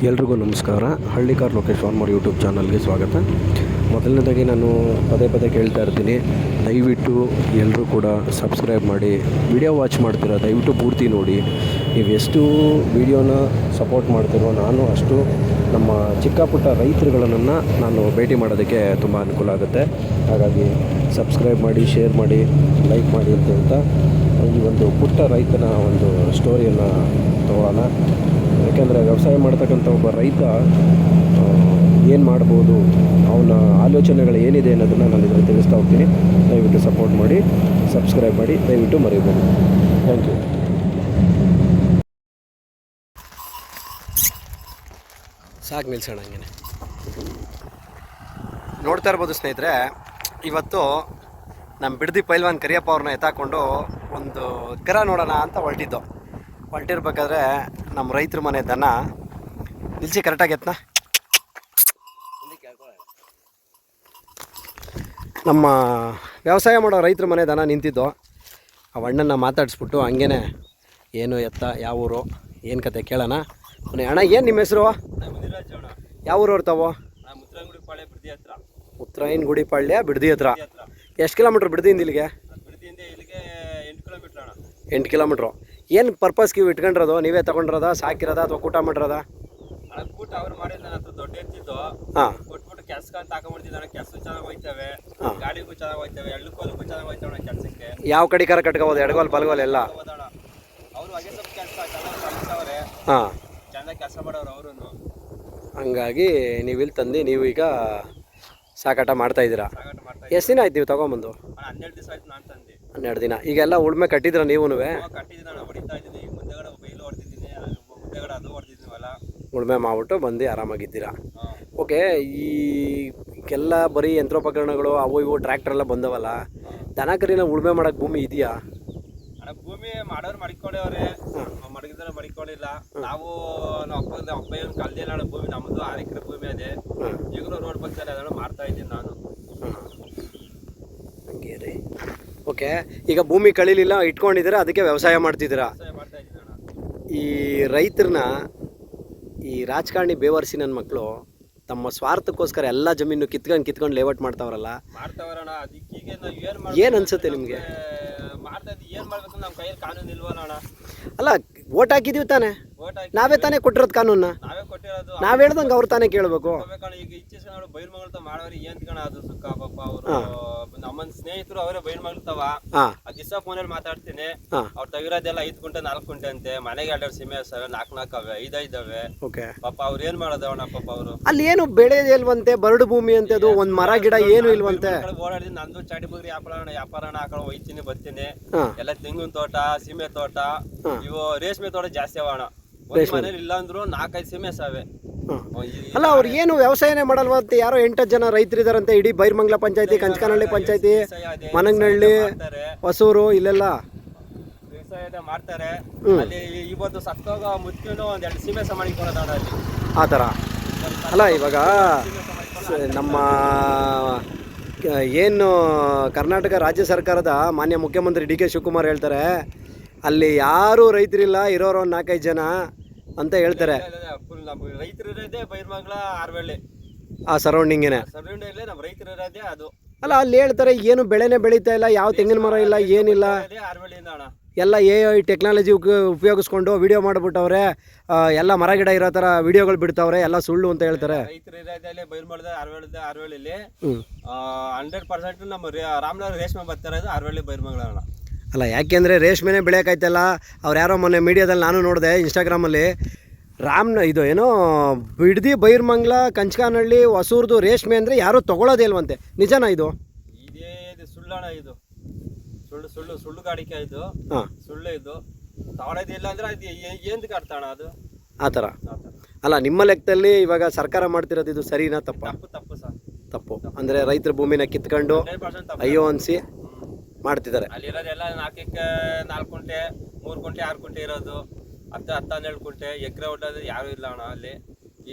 ಎಲ್ರಿಗೂ ನಮಸ್ಕಾರ. Hallikar Lokesh warmer YouTube ಚಾನಲ್ಗೆ ಸ್ವಾಗತ. ಮೊದಲನೇದಾಗಿ ನಾನು ಪದೇ ಪದೇ ಕೇಳ್ತಾ ಇರ್ತೀನಿ, ದಯವಿಟ್ಟು ಎಲ್ಲರೂ ಕೂಡ ಸಬ್ಸ್ಕ್ರೈಬ್ ಮಾಡಿ. ವಿಡಿಯೋ ವಾಚ್ ಮಾಡ್ತೀರಾ, ದಯವಿಟ್ಟು ಪೂರ್ತಿ ನೋಡಿ. ನೀವು ಎಷ್ಟು ವಿಡಿಯೋನ ಸಪೋರ್ಟ್ ಮಾಡ್ತೀರೋ ನಾನು ಅಷ್ಟು ನಮ್ಮ ಚಿಕ್ಕ ಪುಟ್ಟ ರೈತರುಗಳನ್ನು ನಾನು ಭೇಟಿ ಮಾಡೋದಕ್ಕೆ ತುಂಬ ಅನುಕೂಲ ಆಗುತ್ತೆ. ಹಾಗಾಗಿ ಸಬ್ಸ್ಕ್ರೈಬ್ ಮಾಡಿ, ಶೇರ್ ಮಾಡಿ, ಲೈಕ್ ಮಾಡಿ ಅಂತ ಹೇಳ್ತಾ ಈ ಒಂದು ಪುಟ್ಟ ರೈತನ ಒಂದು ಸ್ಟೋರಿಯನ್ನು ತಗೊಳ್ಳೋಣ. ಯಾಕೆಂದರೆ ವ್ಯವಸಾಯ ಮಾಡ್ತಕ್ಕಂಥ ಒಬ್ಬ ರೈತ ಏನು ಮಾಡ್ಬೋದು, ಅವನ ಆಲೋಚನೆಗಳು ಏನಿದೆ ಅನ್ನೋದನ್ನು ನಾನು ಇದರಲ್ಲಿ ತಿಳಿಸ್ತಾ ಹೋಗ್ತೀನಿ. ದಯವಿಟ್ಟು ಸಪೋರ್ಟ್ ಮಾಡಿ, ಸಬ್ಸ್ಕ್ರೈಬ್ ಮಾಡಿ, ದಯವಿಟ್ಟು ಮರಿಬೇಡಿ. Thank you. ಸಾಕು ನಿಲ್ಸೋಣ ಹಂಗೆ. ನೋಡ್ತಾ ಇರ್ಬೋದು ಸ್ನೇಹಿತರೆ, ಇವತ್ತು ನಮ್ಮ ಬಿಡದಿ ಪೈಲ್ವಾನ್ ಕರಿಯಪ್ಪ ಅವ್ರನ್ನ ಎತ್ತಾಕೊಂಡು ಒಂದು ಕರ ನೋಡೋಣ ಅಂತ ಹೊರಟಿರ್ಬೇಕಾದ್ರೆ ನಮ್ಮ ರೈತರ ಮನೆ ದನ ನಿಲ್ಸಿ ಕರೆಕ್ಟಾಗಿ ಎತ್ತನ ನಮ್ಮ ವ್ಯವಸಾಯ ಮಾಡೋ ರೈತರ ಮನೆ ದನ ನಿಂತಿದ್ದು. ಆ ಅಣ್ಣನ ಮಾತಾಡಿಸ್ಬಿಟ್ಟು ಹಂಗೇ ಏನು ಎತ್ತ, ಯಾವ ಊರು, ಏನು ಕತೆ ಕೇಳೋಣ. ಅಣ್ಣ, ಏನು ನಿಮ್ಮ ಹೆಸರು? ಯಾವ ಊರು ಇರ್ತಾವೋ? ಉತ್ತರಾಯನಗುಡಿಪಾಳ್ಯ ಬಿಡದಿ ಹತ್ರ. ಎಷ್ಟು ಕಿಲೋಮೀಟ್ರ್ ಬಿಡದಿಯಿಂದ ಇಲ್ಲಿಗೆ? 8 ಕಿಲೋಮೀಟ್ರು. ಏನು ಪರ್ಪಸ್ಗೆ ಇವು ಇಟ್ಕೊಂಡಿರೋದು? ನೀವೇ ತೊಗೊಂಡಿರೋದ, ಸಾಕಿರೋದ, ಅಥವಾ ಕೂಟ ಮಾಡಿರೋದ? ಹಾಂ, ಯಾವ ಕಡೆ ಕರ ಕಟ್ಕೋಬೋದು? ಎಡಗೋಲ್ ಬಲಗೋಲ್ ಎಲ್ಲ? ಹಾಂ, ಹಂಗಾಗಿ ನೀವು ಇಲ್ಲಿ ತಂದು ನೀವು ಈಗ ಸಾಕಾಟ ಮಾಡ್ತಾಯಿದ್ದೀರಾ. ಎಷ್ಟು ದಿನ ಆಯ್ತು ನೀವು ತಗೊಂಬಂದು? 12 ದಿನ. ಈಗೆಲ್ಲ ಉಳ್ಮೆ ಕಟ್ಟಿದ್ರ ನೀವು? ಉಳ್ಮೆ ಮಾಡ್ಬಿಟ್ಟು ಬಂದು ಆರಾಮಾಗಿದ್ದೀರಾ. ಓಕೆ. ಈಗೆಲ್ಲ ಬರೀ ಯಂತ್ರೋಪಕರಣಗಳು ಅವು ಇವು ಟ್ರ್ಯಾಕ್ಟರೆಲ್ಲ ಬಂದವಲ್ಲ, ದನ ಕರಿನ ಉಳ್ಮೆ ಮಾಡೋಕ್ಕೆ ಭೂಮಿ ಇದೆಯಾ? ಭೂಮಿ ಮಾಡೋರು ಮಡಿಕೊಂಡವ್ರೆ, ಮಡಗಿದ್ರೆ ಮಡಿಕೊಂಡಿಲ್ಲ. ನಾವು ಅಪ್ಪ ಕಲ್ದಿಲ್ಲ. ಭೂಮಿ ನಮ್ಮದು 6 ಎಕರೆ ಭೂಮಿ ಅದೇ. ಈಗಲೂ ರೋಡ್ ಪಕ್ಕದಲ್ಲಿ ಅದನ್ನು ಮಾಡ್ತಾ ಇದ್ದೀನಿ ನಾನು. ಹಂಗೆ ರೀ. ಓಕೆ. ಈಗ ಭೂಮಿ ಕಳೀಲಿಲ್ಲ, ಇಟ್ಕೊಂಡಿದ್ದೀರಾ, ಅದಕ್ಕೆ ವ್ಯವಸಾಯ ಮಾಡ್ತಿದ್ದೀರಾ. ಈ ರೈತರನ್ನ ಈ ರಾಜಕಾರಣಿ ಬೇವರ್ಸಿ ನನ್ನ ಮಕ್ಕಳು ತಮ್ಮ ಸ್ವಾರ್ಥಕ್ಕೋಸ್ಕರ ಎಲ್ಲ ಜಮೀನು ಕಿತ್ಕೊಂಡು ಲೇಔಟ್ ಮಾಡ್ತಾವ್ರಲ್ಲ, ಏನು ಅನ್ಸುತ್ತೆ ನಿಮಗೆ? ಏನ್ ಮಾಡ್ಬೇಕು, ನಮ್ಮ ಕೈಯಲ್ಲಿ ಕಾನೂನು ಇಲ್ವಲ್ಲ. ಅಲ್ಲ, ಓಟ್ ಹಾಕಿದೀವಿ ತಾನೆ, ನಾವೇ ತಾನೇ ಕೊಟ್ಟಿರೋದು ಕಾನೂನ, ನಾವ್ ಹೇಳ್ದಂಗೆ ಅವ್ರು ತಾನೇ ಕೇಳಬೇಕು. ಈಗ ಇಚ್ಛೆ ನೋಡು, ಬೈರ್ಮಗಳತ ಮಾಡೋರು ಏನ್ ಕಣ ಅದು ಸುಖ. ಪಾಪ ಅವರು ನಮ್ಮನ್ ಸ್ನೇಹಿತರು ಅವರೇ ಬೈರ್ಮಗಳತವ. ದಿವಸ ಫೋನಲ್ಲಿ ಮಾತಾಡ್ತೀನಿ. ಅವ್ರು ತಗಿರೋದೆಲ್ಲ 5 ಗುಂಟೆ 4 ಗುಂಟೆ ಅಂತೆ. ಮನೆಗೆ 2 ಸೀಮೆ 4 ಅವೆ, 5 ಇದಾವೆ. ಪಾಪ ಅವ್ರು ಏನ್ ಮಾಡೋದವಣ ಪಾಪ ಅವರು. ಅಲ್ಲಿ ಏನು ಬೆಳೆಯೋದು ಇಲ್ವಂತೆ, ಬರಡು ಭೂಮಿ ಅಂತ, ಅದು ಒಂದ್ ಮರ ಗಿಡ ಏನು ಇಲ್ವಂತೆ. ಓಡಾಡಿದ್ ನಂದು ಚಾಟಿ ಬಗ್ರಿ ವ್ಯಾಪಾರಣ ಆ ಕಡೆ ಒಯ್ತೀನಿ ಬರ್ತೀನಿ. ಎಲ್ಲ ತೆಂಗಿನ ತೋಟ, ಸೀಮೆ ತೋಟ, ಇವು ರೇಷ್ಮೆ ತೋಟ ಜಾಸ್ತಿ ಅವಣ. ಮನೇಲಿ ಇಲ್ಲ ಅಂದ್ರು 4-5 ಸೀಮೆ ಸಾವೆ. ಅಲ್ಲ, ಅವ್ರು ಏನು ವ್ಯವಸಾಯನೇ ಮಾಡಲ್ವಂತೆ. ಯಾರೋ 8 ಜನ ರೈತರಿದಾರಂತೆ ಇಡೀ ಬೈರ್ಮಂಗ್ಲ ಪಂಚಾಯತಿ, ಕಂಚಕನಹಳ್ಳಿ ಪಂಚಾಯತಿ, ಮನಗನಹಳ್ಳಿ, ಹೊಸೂರು, ಇಲ್ಲೆಲ್ಲ ವ್ಯವಸಾಯ ಮಾಡ್ತಾರೆ. ಅಲ್ಲಿ ಇವತ್ತು ಸತ್ತೋಗ ಮುಚ್ಕೊಂಡು 2 ಸೀಮೆ ಮಾಡಿಕೊಡೋದಾಡ ಅಲ್ಲಿ ಆ ಥರ. ಅಲ್ಲ, ಇವಾಗ ನಮ್ಮ ಏನು ಕರ್ನಾಟಕ ರಾಜ್ಯ ಸರ್ಕಾರದ ಮಾನ್ಯ ಮುಖ್ಯಮಂತ್ರಿ ಡಿ ಕೆ ಶಿವಕುಮಾರ್ ಹೇಳ್ತಾರೆ, ಅಲ್ಲಿ ಯಾರೂ ರೈತರಿಲ್ಲ, ಇರೋರು 4-5 ಜನ ಅಂತ ಹೇಳ್ತಾರೆ. ರೈತರಿರೋದೇ ಬೈರ್ಮಂಗ್ಲ, ಆರ್ವಳ್ಳಿ, ಆ ಸರೌಂಡಿಂಗೇನೆ ನಮ್ಮ ರೈತರಿರೋದೇ ಅದು. ಅಲ್ಲ, ಅಲ್ಲಿ ಹೇಳ್ತಾರೆ ಏನು ಬೆಳೆನೇ ಬೆಳೀತಾ ಇಲ್ಲ, ಯಾವ ತೆಂಗಿನ ಮರ ಇಲ್ಲ, ಏನಿಲ್ಲ. ಎಲ್ಲ AI ಟೆಕ್ನಾಲಜಿ ಉಪಯೋಗಿಸ್ಕೊಂಡು ವಿಡಿಯೋ ಮಾಡಿಬಿಟ್ಟವ್ರೆ, ಎಲ್ಲ ಮರ ಗಿಡ ಇರೋ ಥರ ವಿಡಿಯೋಗಳು ಬಿಡ್ತಾವ್ರೆ, ಎಲ್ಲ ಸುಳ್ಳು ಅಂತ ಹೇಳ್ತಾರೆ. ರೈತರಿರೋದೇ ಬೈರ್ಮಂಗ್ಲ, ಆರ್ವಳ್ಳಿಲಿ 100% ನಮ್ಮ ರಾಮನಗರ ರೇಷ್ಮೆ ಬರ್ತಾ ಇರೋದು ಆರ್ವಳ್ಳಿ ಬೈರ್ಮಂಗ್ಲ. ಅಲ್ಲ, ಯಾಕೆಂದರೆ ರೇಷ್ಮೆನೇ ಬೆಳೆಯೋಕ್ಕಾಯ್ತಲ್ಲ. ಅವ್ರು ಯಾರೋ ಮೊನ್ನೆ ಮೀಡಿಯಾದಲ್ಲಿ ನಾನು ನೋಡಿದೆ, ಇನ್ಸ್ಟಾಗ್ರಾಮಲ್ಲಿ, ಇದು ಏನೋ ಬಿಡದಿ ಬೈರ್ಮಂಗ್ಲ ಕಂಚಕನಹಳ್ಳಿ ಹೊಸೂರ್ದು ರೇಷ್ಮೆ ಅಂದರೆ ಯಾರೂ ತೊಗೊಳೋದೇ ಇಲ್ವಂತೆ. ನಿಜನಾ ಇದು? ಇದೇ ಸುಳ್ಳಣ, ಇದು ಸುಳ್ಳು ಗಾಡಿಕೆ. ಇದು ಸುಳ್ಳು, ಇದು ತಗೊಳೋದಿಲ್ಲ ಅಂದ್ರೆ ಅದು ಏನು ಕಾಡ್ತಾಣ ಅದು ಆ ಥರ. ಅಲ್ಲ, ನಿಮ್ಮ ಲೆಕ್ಕದಲ್ಲಿ ಇವಾಗ ಸರ್ಕಾರ ಮಾಡ್ತಿರೋದು ಇದು ಸರಿನಾ ತಪ್ಪ? ತಪ್ಪು ಸರ್, ತಪ್ಪು. ಅಂದರೆ ರೈತರ ಭೂಮಿನ ಕಿತ್ಕೊಂಡು ಅಯ್ಯೋ ಅನಿಸಿ ಮಾಡ್ತಿದ್ದಾರೆ. ಅಲ್ಲಿರೋದೆಲ್ಲ 4 ಕುಂಟೆ 3 ಕುಂಟೆ 6 ಕುಂಟೆ ಇರೋದು, 10-12 ಕುಂಟೆ ಎಕರೆ ಹೊಟ್ಟೋದು ಯಾರು ಇಲ್ಲ ಅಣ್ಣ. ಅಲ್ಲಿ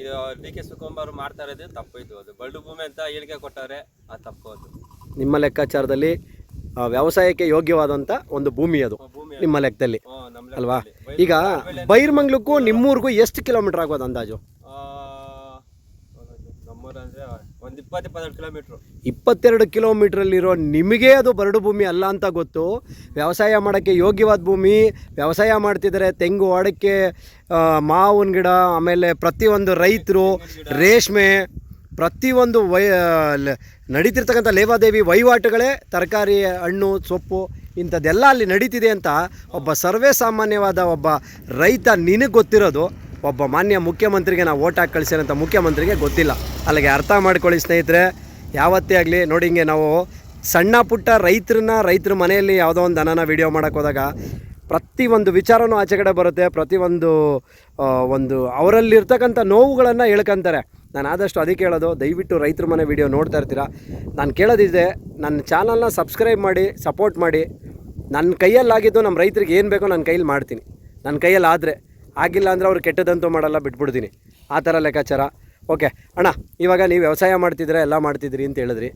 ಇದು ಡಿ ಕೆ ಶಿವಕುಮಾರ್ ಮಾಡ್ತಾ ಇರೋದು ತಪ್ಪು. ಇದು ಅದು ಬರಡು ಭೂಮಿ ಅಂತ ಹೇಳಿಕೆ ಕೊಟ್ಟವ್ರೆ, ಅದು ತಪ್ಪು. ಅದು ನಿಮ್ಮ ಲೆಕ್ಕಾಚಾರದಲ್ಲಿ ವ್ಯವಸಾಯಕ್ಕೆ ಯೋಗ್ಯವಾದಂಥ ಒಂದು ಭೂಮಿ ಅದು ನಿಮ್ಮ ಲೆಕ್ಕದಲ್ಲಿ ಅಲ್ವಾ? ಈಗ ಬೈರ್ಮಂಗ್ಲಕ್ಕೂ ನಿಮ್ಮೂರಿಗೂ ಎಷ್ಟು ಕಿಲೋಮೀಟರ್ ಆಗ್ಬೋದು ಅಂದಾಜು? ಊರು ಅಂದರೆ ಒಂದು 22 ಕಿಲೋಮೀಟ್ರು. 22 ಕಿಲೋಮೀಟ್ರಲ್ಲಿರೋ ನಿಮಗೆ ಅದು ಬರಡು ಭೂಮಿ ಅಲ್ಲ ಅಂತ ಗೊತ್ತು. ವ್ಯವಸಾಯ ಮಾಡೋಕ್ಕೆ ಯೋಗ್ಯವಾದ ಭೂಮಿ. ವ್ಯವಸಾಯ ಮಾಡ್ತಿದ್ದಾರೆ, ತೆಂಗು, ಅಡಿಕೆ, ಮಾವಿನ ಗಿಡ, ಆಮೇಲೆ ಪ್ರತಿಯೊಂದು ರೈತರು ರೇಷ್ಮೆ, ಪ್ರತಿಯೊಂದು ನಡೀತಿರ್ತಕ್ಕಂಥ ಲೇವಾದೇವಿ ವಹಿವಾಟುಗಳೇ ತರಕಾರಿ, ಹಣ್ಣು, ಸೊಪ್ಪು ಇಂಥದ್ದೆಲ್ಲ ಅಲ್ಲಿ ನಡೀತಿದೆ ಅಂತ ಒಬ್ಬ ಸರ್ವೇ ಸಾಮಾನ್ಯವಾದ ಒಬ್ಬ ರೈತ ನಿನಗೆ ಗೊತ್ತಿರೋದು. ಒಬ್ಬ ಮಾನ್ಯ ಮುಖ್ಯಮಂತ್ರಿಗೆ ನಾವು ಓಟ್ ಹಾಕಿ ಕಳಿಸಿರೋಂಥ ಮುಖ್ಯಮಂತ್ರಿಗೆ ಗೊತ್ತಿಲ್ಲ. ಅಲ್ಲಿಗೆ ಅರ್ಥ ಮಾಡ್ಕೊಳ್ಳಿ ಸ್ನೇಹಿತರೆ. ಯಾವತ್ತೇ ಆಗಲಿ ನೋಡಿ, ಹಿಂಗೆ ನಾವು ಸಣ್ಣ ಪುಟ್ಟ ರೈತರ ಮನೆಯಲ್ಲಿ ಯಾವುದೋ ಒಂದು ದನನ ವೀಡಿಯೋ ಮಾಡೋಕ್ಕೆ ಹೋದಾಗ ಪ್ರತಿಯೊಂದು ವಿಚಾರನೂ ಆಚೆ ಕಡೆ ಬರುತ್ತೆ. ಪ್ರತಿಯೊಂದು ಅವರಲ್ಲಿರ್ತಕ್ಕಂಥ ನೋವುಗಳನ್ನು ಹೇಳ್ಕೊಂತಾರೆ. ನಾನು ಆದಷ್ಟು ಅದಕ್ಕೆ ಹೇಳೋದು, ದಯವಿಟ್ಟು ರೈತರ ಮನೆ ವೀಡಿಯೋ ನೋಡ್ತಾ ಇರ್ತೀರಾ. ನಾನು ಕೇಳೋದಿದೆ, ನನ್ನ ಚಾನಲ್ನ ಸಬ್ಸ್ಕ್ರೈಬ್ ಮಾಡಿ, ಸಪೋರ್ಟ್ ಮಾಡಿ. ನನ್ನ ಕೈಯಲ್ಲಾಗಿದ್ದು ನಮ್ಮ ರೈತರಿಗೆ ಏನು ಬೇಕೋ ನನ್ನ ಕೈಯಲ್ಲಿ ಮಾಡ್ತೀನಿ. ನನ್ನ ಕೈಯಲ್ಲಿ ಆದರೆ ಆಗಿಲ್ಲ ಅಂದರೆ ಅವ್ರು ಕೆಟ್ಟದಂತೂ ಮಾಡಲ್ಲ, ಬಿಟ್ಬಿಡ್ತೀನಿ. ಆ ಥರ ಲೆಕ್ಕಾಚಾರ. ಓಕೆ ಅಣ್ಣ, ಇವಾಗ ನೀವು ವ್ಯವಸಾಯ ಮಾಡ್ತಿದ್ರೆ ಎಲ್ಲ ಮಾಡ್ತಿದ್ರಿ ಅಂತ ಹೇಳಿದ್ರಿ.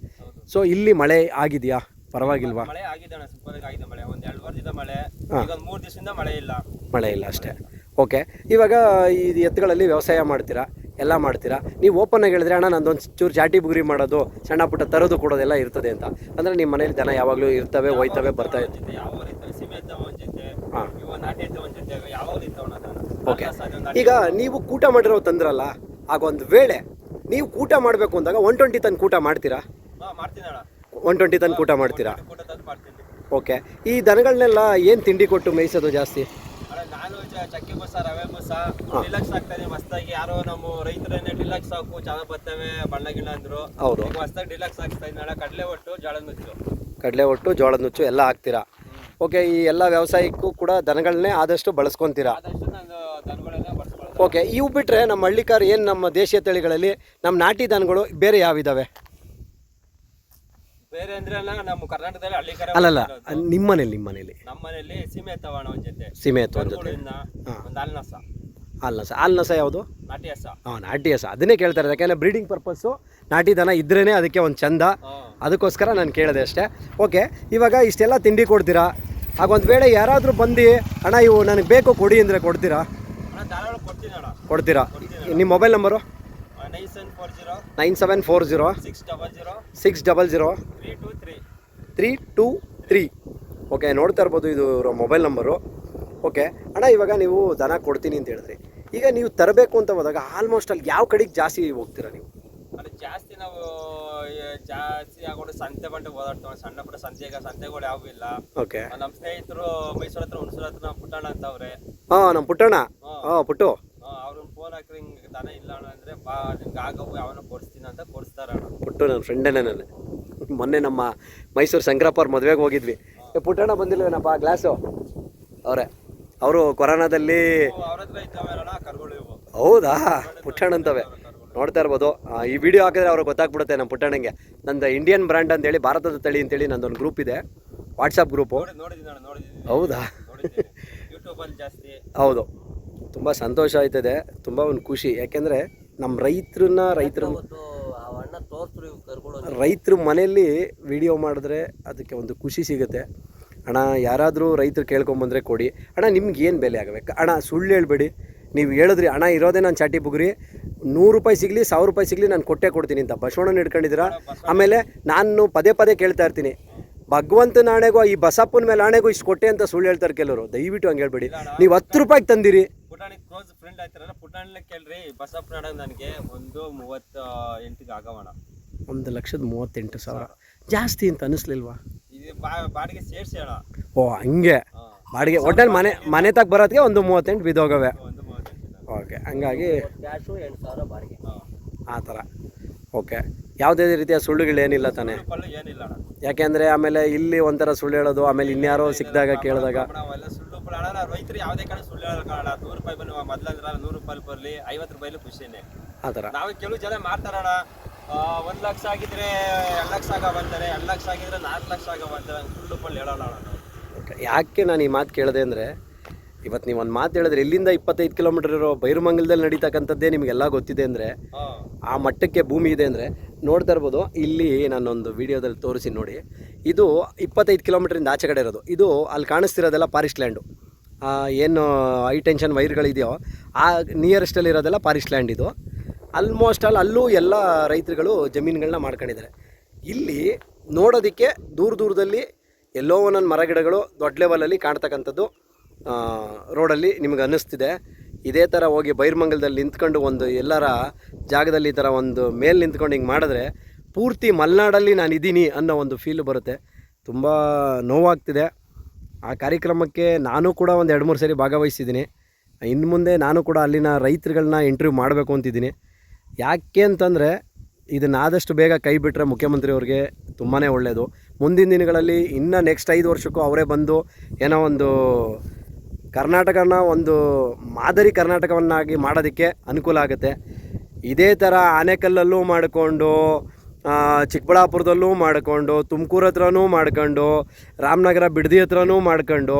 ಸೊ ಇಲ್ಲಿ ಮಳೆ ಆಗಿದೆಯಾ? ಪರವಾಗಿಲ್ವಾ? ಮಳೆ ಆಗಿದೆ ಅಣ್ಣ, ಸೂಪರ್ ಆಗಿದೆ ಮಳೆ. ಒಂದು 2 ವಾರದಿಂದ ಮಳೆ, ಈಗ ಒಂದು 3 ದಿವಸದಿಂದ ಮಳೆ ಇಲ್ಲ ಅಷ್ಟೇ. ಓಕೆ, ಇವಾಗ ಈ ಎತ್ತುಗಳಲ್ಲಿ ವ್ಯವಸಾಯ ಮಾಡ್ತೀರಾ, ಎಲ್ಲ ಮಾಡ್ತೀರಾ. ನೀವು ಓಪನ್ ಆಗಿ ಹೇಳಿದ್ರೆ, ಅಣ್ಣ ನಂದೊಂದು ಚೂರು ಚಾಟಿ ಬುಗುರಿ ಮಾಡೋದು, ಸಣ್ಣ ಪುಟ್ಟ ತರೋದು ಕೊಡೋದೆಲ್ಲ ಇರ್ತದೆ ಅಂತ. ಅಂದರೆ ನಿಮ್ಮ ಮನೇಲಿ ದನ ಯಾವಾಗಲೂ ಇರ್ತವೆ, ಹೋಯ್ತವೆ, ಬರ್ತಾ ಇರ್ತವೆ. ಓಕೆ, ಈಗ ನೀವು ಕೂಟ ಮಾಡಿರೋ ತಂದ್ರಲ್ಲ, ಆಗ ಒಂದು ವೇಳೆ ನೀವು ಕೂಟ ಮಾಡಬೇಕು ಅಂದಾಗ 120 ತನಕ ಕೂಟ ಮಾಡ್ತೀರಾ? 120 ತನಕ ಕೂಟ ಮಾಡ್ತೀರಾ? ಓಕೆ, ಈ ದನಗಳನ್ನೆಲ್ಲ ಏನು ತಿಂಡಿ ಕೊಟ್ಟು ಮೇಯಿಸೋದು ಜಾಸ್ತಿ? ನಾನು ಚಕ್ಕಿ ಬಸ, ರವೆ ಬಸ, ಡಿಲಕ್ಸ್ ಹಾಕ್ತಾನೆ ಮಸ್ತಾಗಿ. ಯಾರೋ ನಮ್ಮ ರೈತರನ್ನೇ ಡಿಲಕ್ಸ್ ಹಾಕು ಚೆನ್ನಾಗಿ ಬರ್ತವೆ ಬಣ್ಣ ಗಿಣ್ಣ ಅಂದ್ರು. ಹೌದು, ಮಸ್ತಾಗಿ ಡಿಲಕ್ಸ್ ಹಾಕ್ತಾ ಇದ್ದಾಳೆ. ಕಡಲೆ ಒಟ್ಟು, ಜೋಳದ ನುಚ್ಚು ಎಲ್ಲ ಹಾಕ್ತೀರಾ? ಓಕೆ, ಈ ಎಲ್ಲ ವ್ಯವಸಾಯಕ್ಕೂ ಕೂಡ ದನಗಳನ್ನೇ ಆದಷ್ಟು ಬಳಸ್ಕೊತೀರಾ? ಓಕೆ, ಇವು ಬಿಟ್ಟರೆ ನಮ್ಮ ಹಳ್ಳಿಕಾರು ಏನು ನಮ್ಮ ದೇಶೀಯ ತಳಿಗಳಲ್ಲಿ ನಮ್ಮ ನಾಟಿ ದನಗಳು ಬೇರೆ ಯಾವಿದಾವೆ? ಬೇರೆ ಅಂದ್ರೆ ನಮ್ಮ ಕರ್ನಾಟಕದಲ್ಲಿ ಹಳ್ಳಿಕಾರ ಅಲ್ಲಲ್ಲ, ನಿಮ್ಮ ಮನೇಲಿ ಸೀಮೆ ಎತ್ತವಣ ಒಂದು ಜೊತೆ, ಸೀಮೆ ಎತ್ತ ಒಂದು ಜೊತೆ, ಒಂದು ಹಾಲ್ನಸ ಯಾವುದು? ನಾಟಿ ಹಸ. ನಾಟಿ ಹಸ, ಅದನ್ನೇ ಕೇಳ್ತಾರೆ. ಯಾಕೆಂದರೆ ಬ್ರೀಡಿಂಗ್ ಪರ್ಪಸ್ಸು ನಾಟಿ ದನ ಇದ್ರೇ ಅದಕ್ಕೆ ಒಂದು ಚಂದ, ಅದಕ್ಕೋಸ್ಕರ ನಾನು ಕೇಳಿದೆ ಅಷ್ಟೇ. ಓಕೆ, ಇವಾಗ ಇಷ್ಟೆಲ್ಲ ತಿಂಡಿ ಕೊಡ್ತೀರಾ. ಹಾಗೊಂದು ವೇಳೆ ಯಾರಾದರೂ ಬಂದು ಅಣ್ಣ ಇವು ನನಗೆ ಬೇಕು ಕೊಡಿ ಅಂದರೆ ಕೊಡ್ತೀರಾ? ಕೊಡ್ತೀರಾ? ನಿಮ್ಮ ಮೊಬೈಲ್ ನಂಬರು? 9740 600 323. ಓಕೆ, ನೋಡ್ತಾ ಇರ್ಬೋದು, ಇದು ಮೊಬೈಲ್ ನಂಬರು. ಓಕೆ ಅಣ್ಣ, ಇವಾಗ ನೀವು ದನ ಕೊಡ್ತೀನಿ ಅಂತ ಹೇಳಿದ್ರಿ. ಈಗ ನೀವು ತರಬೇಕು ಅಂತ ಹೋದಾಗ ಆಲ್ಮೋಸ್ಟ್ ಅಲ್ಲಿ ಯಾವ ಕಡೆಗೆ ಜಾಸ್ತಿ ಹೋಗ್ತೀರಾ ನೀವು? ಜಾಸ್ತಿ ನಾವು ಆಗೋದು ಸಂತೆ ಬಂಡೆ ಓದಾಡ್ತೀವಿ. ಸಣ್ಣ ಪುಟ್ಟ ಸಂತೆಗಳು ಯಾವೂ ಇಲ್ಲ. ಓಕೆ, ನಮ್ಮ ಸ್ನೇಹಿತರು ಮೈಸೂರು ಹತ್ರ ಹುಣಸೂರು ಹತ್ರ ಪುಟ್ಟಣ್ಣ ಅಂತ ಅವ್ರೆ. ನಮ್ಮ ಪುಟ್ಟಣ್ಣ, ಪುಟ್ಟು, ಅವ್ರನ್ನ ಫೋನ್ ಹಾಕಿ ಹಿಂಗೆ ದನ ಇಲ್ಲ ಅಣ್ಣ ಅಂದರೆ, ಬಾ ನಿಮ್ಗೆ ಆಗವು ಯಾವನ್ನ ಕೊಡಿಸ್ತೀನಿ ಅಂತ ಕೊಡಿಸ್ತಾರಣ್ಣ. ಪುಟ್ಟು ನನ್ನ ಫ್ರೆಂಡೇನೆ. ನಾನು ಮೊನ್ನೆ ನಮ್ಮ ಮೈಸೂರು ಶಂಕರಪ್ಪ ಅವ್ರ ಮದುವೆಗೆ ಹೋಗಿದ್ವಿ. ಪುಟ್ಟಣ್ಣ ಬಂದಿಲ್ವೇನಪ್ಪ ಗ್ಲಾಸು? ಅವರು ಕೊರೋನಾದಲ್ಲಿ. ಹೌದಾ? ಪುಟ್ಟಣ್ಣ ಅಂತವೆ ನೋಡ್ತಾ ಇರ್ಬೋದು. ಈ ವಿಡಿಯೋ ಹಾಕಿದ್ರೆ ಅವ್ರಿಗೆ ಗೊತ್ತಾಗ್ಬಿಡುತ್ತೆ ನಮ್ಮ ಪುಟ್ಟಣ್ಣಂಗೆ. ನಂದು ಇಂಡಿಯನ್ ಬ್ರ್ಯಾಂಡ್ ಅಂತೇಳಿ, ಭಾರತದ ತಳಿ ಅಂತೇಳಿ ನಂದೊಂದು ಗ್ರೂಪ್ ಇದೆ, ವಾಟ್ಸಪ್ ಗ್ರೂಪು. ಹೌದಾ? ಹೌದು, ತುಂಬ ಸಂತೋಷ ಆಯ್ತದೆ, ತುಂಬ ಒಂದು ಖುಷಿ. ಯಾಕೆಂದರೆ ನಮ್ಮ ರೈತರ ಮನೆಯಲ್ಲಿ ವಿಡಿಯೋ ಮಾಡಿದ್ರೆ ಅದಕ್ಕೆ ಒಂದು ಖುಷಿ ಸಿಗುತ್ತೆ. ಅಣ್ಣ ಯಾರಾದರೂ ರೈತರು ಕೇಳ್ಕೊಂಬಂದರೆ ಕೊಡಿ ಅಣ್ಣ, ನಿಮ್ಗೆ ಏನು ಬೆಲೆ ಆಗಬೇಕು ಅಣ್ಣ, ಸುಳ್ಳು ಹೇಳ್ಬೇಡಿ. ನೀವು ಹೇಳಿದ್ರಿ ಅಣ್ಣ ಇರೋದೇ ನಾನು ಚಾಟಿ ಬುಗುರಿ, 100 ರೂಪಾಯಿ ಸಿಗಲಿ 1000 ರೂಪಾಯಿ ಸಿಗಲಿ ನಾನು ಕೊಟ್ಟೇ ಕೊಡ್ತೀನಿ ಅಂತ ಬಸವಣ್ಣನ ಹಿಡ್ಕೊಂಡಿದ್ದೀರಾ. ಆಮೇಲೆ ನಾನು ಪದೇ ಕೇಳ್ತಾ ಇರ್ತೀನಿ, ಭಗವಂತನ ಆಣೆಗೂ ಈ ಬಸಪ್ಪನ ಮೇಲೆ ಆಣೆಗೂ ಇಷ್ಟು ಕೊಟ್ಟೆ ಅಂತ ಸುಳ್ಳು ಹೇಳ್ತಾರೆ ಕೆಲವರು. ದಯವಿಟ್ಟು ಹಂಗೆ ಹೇಳ್ಬೇಡಿ. ನೀವು 10 ರೂಪಾಯಿಗೆ ತಂದಿರಿ. ಪುಟಾಣಿ ಕ್ಲೋಸ್ ಫ್ರೆಂಡ್ ಆಯ್ತಾರಲ್ಲ, ಪುಟಾಣಿ ಕೇಳ್ರಿ, ಬಸಪ್ಪನ ಆಣೆ ನನಗೆ 1,38ಗೆ ಆಗವಣ. 1,38,000 ಜಾಸ್ತಿ ಅಂತ ಅನಿಸ್ಲಿಲ್ವಾ? ಬಾಡಿಗೆ ಸೇರಿಸಿ ಅಣ್ಣ. ಓ ಹಂಗೆ ಬಾಡಿಗೆ ಒಟ್ಟಲ್ಲಿ ಮನೆ ತಗ ಬರೋದಕ್ಕೆ ಒಂದು 38 ಬಿದ್ದೋಗವೆ. ಓಕೆ, ಹಂಗಾಗಿ ಬಾಡಿಗೆ ಆ ಥರ. ಓಕೆ, ಯಾವುದೇ ರೀತಿಯ ಸುಳ್ಳುಗಳೇನಿಲ್ಲ ತಾನೆ? ಯಾಕೆಂದರೆ ಆಮೇಲೆ ಇಲ್ಲಿ ಒಂಥರ ಸುಳ್ಳು ಹೇಳೋದು, ಆಮೇಲೆ ಇನ್ಯಾರೋ ಸಿಕ್ಕಿದಾಗ ಕೇಳಿದಾಗ ರೈತರು ಯಾವುದೇ ಕಡೆ ಸುಳ್ಳು ಹೇಳೋಣ. 100 ರೂಪಾಯಿ ಬನ್ನಿ ಮೊದಲಂದ್ರೆ 100 ರೂಪಾಯಿ ಬರಲಿ, 50 ರೂಪಾಯಿ ಖುಷಿನೇ. ಆ ಥರ ನಾವು ಕೆಲವು ಜನ ಮಾಡ್ತಾರಣ. 1 ಲಕ್ಷ ಆಗಿದ್ರೆ 2 ಲಕ್ಷ ಆಗ ಬಂತಾರೆ, 2 ಲಕ್ಷ ಆಗಿದ್ರೆ 4 ಲಕ್ಷ ಆಗ ಬಂತಾರೆ. ಸುಳ್ಳು ಪಳ್ಳು ಹೇಳೋಣ. ಓಕೆ, ಯಾಕೆ ನಾನು ಈ ಮಾತು ಕೇಳಿದೆ ಅಂದರೆ, ಇವತ್ತು ನೀವು ಒಂದು ಮಾತು ಹೇಳಿದ್ರೆ, ಇಲ್ಲಿಂದ 25 ಕಿಲೋಮೀಟರ್ ಇರೋ ಬೈರುಮಂಗಲದಲ್ಲಿ ನಡೀತಕ್ಕಂಥದ್ದೇ ನಿಮಗೆಲ್ಲ ಗೊತ್ತಿದೆ ಅಂದರೆ, ಆ ಮಟ್ಟಕ್ಕೆ ಭೂಮಿ ಇದೆ ಅಂದರೆ ನೋಡ್ತಾ ಇರ್ಬೋದು. ಇಲ್ಲಿ ನಾನೊಂದು ವಿಡಿಯೋದಲ್ಲಿ ತೋರಿಸಿ ನೋಡಿ, ಇದು 25 ಕಿಲೋಮೀಟ್ರಿಂದ ಆಚೆ ಕಡೆ ಇರೋದು. ಇದು ಅಲ್ಲಿ ಕಾಣಿಸ್ತಿರೋದೆಲ್ಲ ಫಾರೆಸ್ಟ್ ಲ್ಯಾಂಡು. ಏನು ಹೈ ಟೆನ್ಷನ್ ವೈರ್ಗಳಿದೆಯೋ ಆ ನಿಯರೆಸ್ಟಲ್ಲಿ ಇರೋದೆಲ್ಲ ಫಾರೆಸ್ಟ್ ಲ್ಯಾಂಡ್ ಇದು. ಆಲ್ಮೋಸ್ಟ್ ಅಲ್ಲೂ ಎಲ್ಲ ರೈತರುಗಳು ಜಮೀನುಗಳನ್ನ ಮಾಡ್ಕೊಂಡಿದ್ದಾರೆ. ಇಲ್ಲಿ ನೋಡೋದಕ್ಕೆ ದೂರದಲ್ಲಿ ಎಲ್ಲೋ ಒಂದೊಂದು ಮರಗಿಡಗಳು ದೊಡ್ಡ ಲೆವೆಲಲ್ಲಿ ಕಾಣ್ತಕ್ಕಂಥದ್ದು ರೋಡಲ್ಲಿ ನಿಮಗೆ ಅನ್ನಿಸ್ತಿದೆ. ಇದೇ ಥರ ಹೋಗಿ ಬೈರಮಂಗಲದಲ್ಲಿ ನಿಂತ್ಕೊಂಡು ಒಂದು ಎಲ್ಲರ ಜಾಗದಲ್ಲಿ ಈ ಥರ ಒಂದು ಮೇಲೆ ನಿಂತ್ಕೊಂಡು ಹಿಂಗೆ ಮಾಡಿದ್ರೆ ಪೂರ್ತಿ ಮಲೆನಾಡಲ್ಲಿ ನಾನು ಇದ್ದೀನಿ ಅನ್ನೋ ಒಂದು ಫೀಲ್ ಬರುತ್ತೆ. ತುಂಬ ನೋವಾಗ್ತಿದೆ. ಆ ಕಾರ್ಯಕ್ರಮಕ್ಕೆ ನಾನು ಕೂಡ ಒಂದು 2-3 ಸರಿ ಭಾಗವಹಿಸಿದ್ದೀನಿ. ಇನ್ನು ಮುಂದೆ ನಾನು ಕೂಡ ಅಲ್ಲಿನ ರೈತರುಗಳನ್ನ ಇಂಟರ್ವ್ಯೂ ಮಾಡಬೇಕು ಅಂತಿದ್ದೀನಿ. ಯಾಕೆ ಅಂತಂದರೆ ಇದನ್ನು ಆದಷ್ಟು ಬೇಗ ಕೈ ಬಿಟ್ಟರೆ ಮುಖ್ಯಮಂತ್ರಿಯವ್ರಿಗೆ ತುಂಬಾ ಒಳ್ಳೆಯದು. ಮುಂದಿನ ದಿನಗಳಲ್ಲಿ ಇನ್ನು ನೆಕ್ಸ್ಟ್ 5 ವರ್ಷಕ್ಕೂ ಅವರೇ ಬಂದು ಏನೋ ಒಂದು ಕರ್ನಾಟಕನ ಒಂದು ಮಾದರಿ ಕರ್ನಾಟಕವನ್ನಾಗಿ ಮಾಡೋದಕ್ಕೆ ಅನುಕೂಲ ಆಗುತ್ತೆ. ಇದೇ ಥರ ಆನೆಕಲ್ಲಲ್ಲೂ ಮಾಡಿಕೊಂಡು, ಚಿಕ್ಕಬಳ್ಳಾಪುರದಲ್ಲೂ ಮಾಡಿಕೊಂಡು, ತುಮಕೂರು ಹತ್ರನೂ ಮಾಡ್ಕೊಂಡು, ರಾಮನಗರ ಬಿಡದಿ ಹತ್ರನೂ ಮಾಡ್ಕೊಂಡು,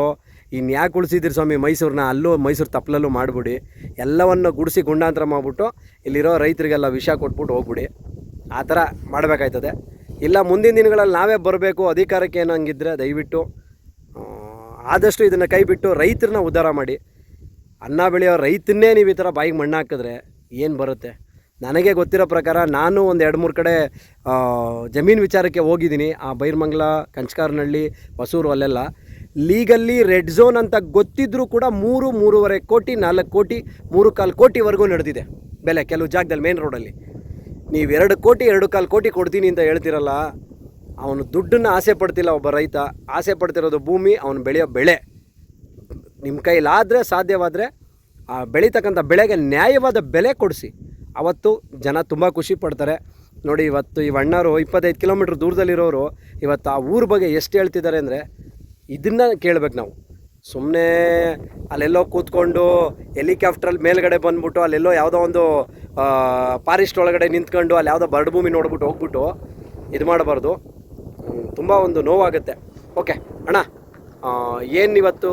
ಇನ್ಯಾಕೆ ಉಳಿಸಿದಿರಿ ಸ್ವಾಮಿ ಮೈಸೂರನ್ನ, ಅಲ್ಲೂ ಮೈಸೂರು ತಪ್ಪಲಲ್ಲೂ ಮಾಡಿಬಿಡಿ. ಎಲ್ಲವನ್ನು ಗುಡಿಸಿ ಗುಂಡಾಂತರ ಮಾಡಿಬಿಟ್ಟು ಇಲ್ಲಿರೋ ರೈತರಿಗೆಲ್ಲ ವಿಷ ಕೊಟ್ಬಿಟ್ಟು ಹೋಗ್ಬಿಡಿ. ಆ ಥರ ಮಾಡಬೇಕಾಯ್ತದೆ. ಇಲ್ಲ ಮುಂದಿನ ದಿನಗಳಲ್ಲಿ ನಾವೇ ಬರಬೇಕು ಅಧಿಕಾರಕ್ಕೆ ಏನಂಗಿದ್ರೆ ದಯವಿಟ್ಟು ಆದಷ್ಟು ಇದನ್ನು ಕೈ ಬಿಟ್ಟು ರೈತರನ್ನ ಉದ್ಧಾರ ಮಾಡಿ. ಅನ್ನ ಬೆಳೆಯೋ ರೈತನ್ನೇ ನೀವು ಈ ಥರ ಬಾಯಿಗೆ ಮಣ್ಣು ಹಾಕಿದ್ರೆ ಏನು ಬರುತ್ತೆ? ನನಗೆ ಗೊತ್ತಿರೋ ಪ್ರಕಾರ ನಾನು ಒಂದು 2-3 ಕಡೆ ಜಮೀನು ವಿಚಾರಕ್ಕೆ ಹೋಗಿದ್ದೀನಿ. ಆ ಬೈರಮಂಗಲ, ಕಂಚಕಾರನಹಳ್ಳಿ, ಹೊಸೂರು ಅಲ್ಲೆಲ್ಲ ಲೀಗಲ್ಲಿ ರೆಡ್ ಝೋನ್ ಅಂತ ಗೊತ್ತಿದ್ದರೂ ಕೂಡ 3-3.5 ಕೋಟಿ, 4 ಕೋಟಿ, 3.25 ಕೋಟಿವರೆಗೂ ನಡೆದಿದೆ ಬೆಲೆ ಕೆಲವು ಜಾಗದಲ್ಲಿ ಮೇನ್ ರೋಡಲ್ಲಿ. ನೀವು 2 ಕೋಟಿ 2.25 ಕೋಟಿ ಕೊಡ್ತೀನಿ ಅಂತ ಹೇಳ್ತಿರಲ್ಲ, ಅವನು ದುಡ್ಡನ್ನು ಆಸೆ ಪಡ್ತಿಲ್ಲ. ಒಬ್ಬ ರೈತ ಆಸೆ ಪಡ್ತಿರೋದು ಭೂಮಿ, ಅವನು ಬೆಳೆಯೋ ಬೆಳೆ. ನಿಮ್ಮ ಕೈಲಾದರೆ ಸಾಧ್ಯವಾದರೆ ಆ ಬೆಳೀತಕ್ಕಂಥ ಬೆಳೆಗೆ ನ್ಯಾಯವಾದ ಬೆಲೆ ಕೊಡಿಸಿ. ಅವತ್ತು ಜನ ತುಂಬ ಖುಷಿ ಪಡ್ತಾರೆ. ನೋಡಿ, ಇವತ್ತು ಈ ಅಣ್ಣರು 25 ಕಿಲೋಮೀಟ್ರ್ ದೂರದಲ್ಲಿರೋರು ಇವತ್ತು ಆ ಊರ ಬಗ್ಗೆ ಎಷ್ಟು ಹೇಳ್ತಿದ್ದಾರೆ ಅಂದರೆ ಇದನ್ನು ಕೇಳಬೇಕು ನಾವು. ಸುಮ್ಮನೆ ಅಲ್ಲೆಲ್ಲೋ ಕೂತ್ಕೊಂಡು ಹೆಲಿಕಾಪ್ಟ್ರಲ್ಲಿ ಮೇಲ್ಗಡೆ ಬಂದುಬಿಟ್ಟು ಅಲ್ಲೆಲ್ಲೋ ಯಾವುದೋ ಒಂದು ಫಾರೆಸ್ಟ್ ಒಳಗಡೆ ನಿಂತ್ಕೊಂಡು ಅಲ್ಲಿ ಯಾವುದೋ ಬರಡು ಭೂಮಿ ನೋಡ್ಬಿಟ್ಟು ಹೋಗ್ಬಿಟ್ಟು ಇದು ಮಾಡಬಾರ್ದು. ತುಂಬ ಒಂದು ನೋವಾಗುತ್ತೆ. ಓಕೆ ಅಣ್ಣ, ಏನು ಇವತ್ತು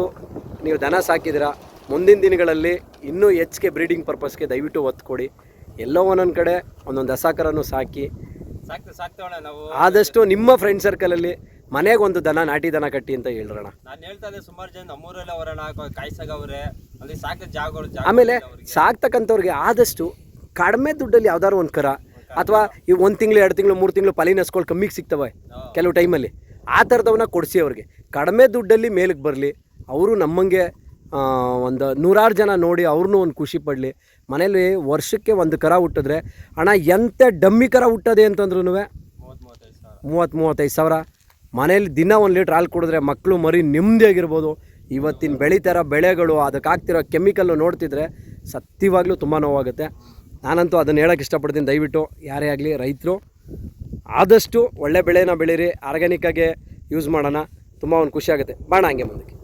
ನೀವು ದನ ಸಾಕಿದ್ದೀರಾ, ಮುಂದಿನ ದಿನಗಳಲ್ಲಿ ಇನ್ನೂ ಹೆಚ್ಚಿಗೆ ಬ್ರೀಡಿಂಗ್ ಪರ್ಪಸ್ಗೆ ದಯವಿಟ್ಟು ಒತ್ತು ಕೊಡಿ. ಎಲ್ಲೋ ಒಂದೊಂದು ಕಡೆ ಒಂದೊಂದು ಹಸಕರನ್ನು ಸಾಕಿ ಸಾಕ್ತೇವಣ್ಣ ನಾವು. ಆದಷ್ಟು ನಿಮ್ಮ ಫ್ರೆಂಡ್ ಸರ್ಕಲಲ್ಲಿ ಮನೆಗೆ ಒಂದು ದನ, ನಾಟಿ ದನ ಕಟ್ಟಿ ಅಂತ ಹೇಳ್ರಣ. ನಾನು ಹೇಳ್ತಾ ಇದ್ದೆ ಸುಮಾರು ಜನ ನಮ್ಮೂರಲ್ಲಿ ಅವರಣ್ಣ ಕಾಯ್ಸಾಗವ್ರೆ, ಅಲ್ಲಿ ಸಾಕ ಜಾಗ. ಆಮೇಲೆ ಸಾಕ್ತಕ್ಕಂಥವ್ರಿಗೆ ಆದಷ್ಟು ಕಡಿಮೆ ದುಡ್ಡಲ್ಲಿ ಯಾವ್ದಾದ್ರು ಒಂದು ಕರ ಅಥವಾ ಈ 1 ತಿಂಗಳು 2 ತಿಂಗಳು 3 ತಿಂಗಳು ಪಲಿನಸ್ಗಳು ಕಮ್ಮಿಗೆ ಸಿಗ್ತವೆ ಕೆಲವು ಟೈಮಲ್ಲಿ. ಆ ಥರದವನ್ನ ಕೊಡಿಸಿ ಅವ್ರಿಗೆ. ಕಡಿಮೆ ದುಡ್ಡಲ್ಲಿ ಮೇಲಕ್ಕೆ ಬರಲಿ. ಅವರು ನಮ್ಮಂಗೆ ಒಂದು 100 ಜನ ನೋಡಿ ಅವ್ರನ್ನೂ ಒಂದು ಖುಷಿ ಪಡಲಿ. ಮನೇಲಿ ವರ್ಷಕ್ಕೆ 1 ಕರ ಹುಟ್ಟಿದ್ರೆ ಅಣ್ಣ ಎಂಥ ಡಮ್ಮಿ ಕರ ಹುಟ್ಟದೆ ಅಂತಂದ್ರೂ 30-35 ಸಾವಿರ. ಮನೇಲಿ ದಿನ 1 ಲೀಟ್ರ್ ಹಾಲು ಕುಡಿದ್ರೆ ಮಕ್ಕಳು ಮರಿ ನೆಮ್ಮದಿಯಾಗಿರ್ಬೋದು. ಇವತ್ತಿನ ಬೆಳೀತಾರ ಬೆಳೆಗಳು, ಅದಕ್ಕಾಗ್ತಿರೋ ಕೆಮಿಕಲ್ಲು ನೋಡ್ತಿದ್ರೆ ಸತ್ಯವಾಗ್ಲೂ ತುಂಬ ನೋವಾಗುತ್ತೆ. ನಾನಂತೂ ಅದನ್ನು ಹೇಳೋಕ್ಕೆ ಇಷ್ಟಪಡ್ತೀನಿ. ದಯವಿಟ್ಟು ಯಾರೇ ಆಗಲಿ ರೈತರು ಆದಷ್ಟು ಒಳ್ಳೆ ಬೆಳೆನ ಬೆಳೀರಿ, ಆರ್ಗ್ಯಾನಿಕ್ಕಾಗೆ ಯೂಸ್ ಮಾಡೋಣ. ತುಂಬ ಒಂದು ಖುಷಿ ಆಗುತ್ತೆ. ಬಾಣ ಹಂಗೆ ಮುಂದಕ್ಕೆ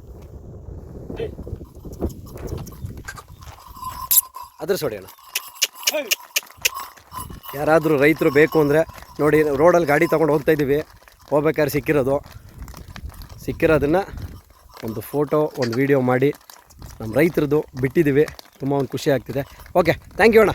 ಅದ್ರ ಹೊಡೆಯೋಣ. ಯಾರಾದರೂ ರೈತರು ಬೇಕು ಅಂದರೆ ನೋಡಿ, ರೋಡಲ್ಲಿ ಗಾಡಿ ತೊಗೊಂಡು ಹೋಗ್ತಾಯಿದ್ದೀವಿ. ಹೋಗ್ಬೇಕಾದ್ರೆ ಸಿಕ್ಕಿರೋದನ್ನು ಒಂದು ಫೋಟೋ, ಒಂದು ವೀಡಿಯೋ ಮಾಡಿ ನಮ್ಮ ರೈತರದ್ದು ಬಿಟ್ಟಿದ್ದೀವಿ. ತುಂಬ ಒಂದು ಖುಷಿ ಆಗ್ತಿದೆ. ಓಕೆ, ಥ್ಯಾಂಕ್ ಯು ಅಣ್ಣ.